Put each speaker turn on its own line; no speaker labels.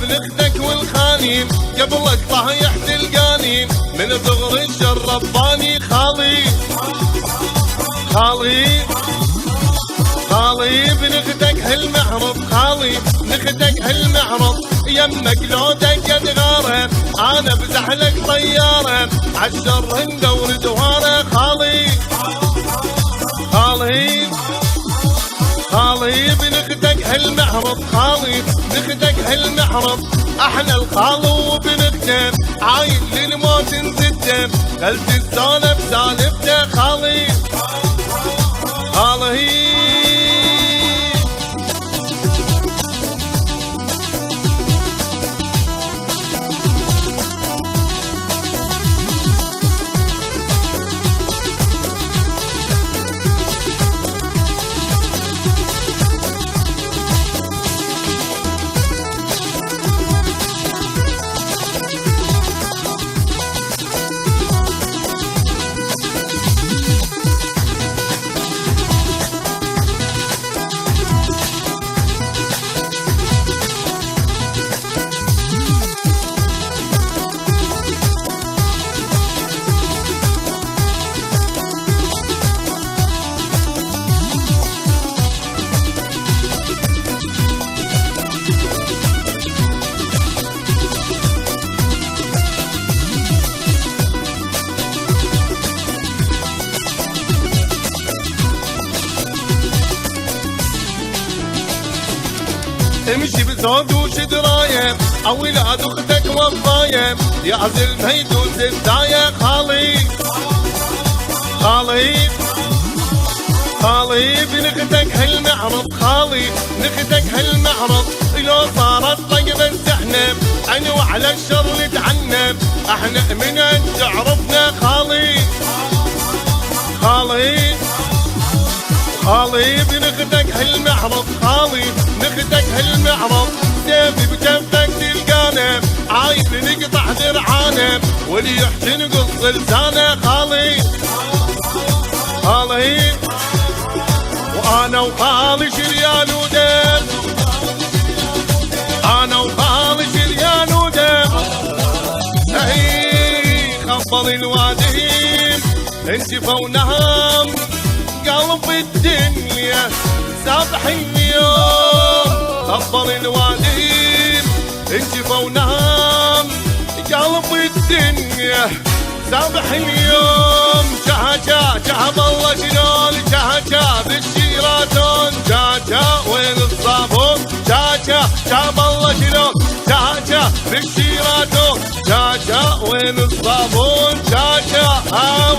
لاختك والخاني قبلك طايح تلقاني من ثغر الشر رباني خالي خالي خالي بنختك هالمعرض خالي نختك هالمعرض يمك لو دقت غاره انا بزحلك طياره عالشر ندور دواره خالي خالي خالي بنختك هالمعرض خالي نختك هالمعرض احنا الخال وبنختك عايل للموت نزدك خلت السالف سالفته خالي خالي امشي بزود وش درايه اولاد اختك وفايه يا عزل ميدون زدايه خالي خالي خالي بنختك هالمعرض خالي نختك هالمعرض لو صارت طيبه زحنب عنو على الشر نتعنب احنا من انت عرفنا خالي خالي خالي بنختك هالمعرض خالي نختك هالمعرض سيفي بكفك تلقانا عايز نقطع درعانا واللي يحكي نقص لسانه خالي خالي وانا وخالي شريان ودم انا وخالي شريان ودم اهي خبر الوادم انشفوا ونهم قلب الدنيا سابح اليوم خبر الوادم انشفوا ونهم قلب الدنيا سابح اليوم جا بالله شلون جا بالشيراتون جا وين الصابون جا بالله شلون جا بالشيراتون جا وين الصابون جا هاو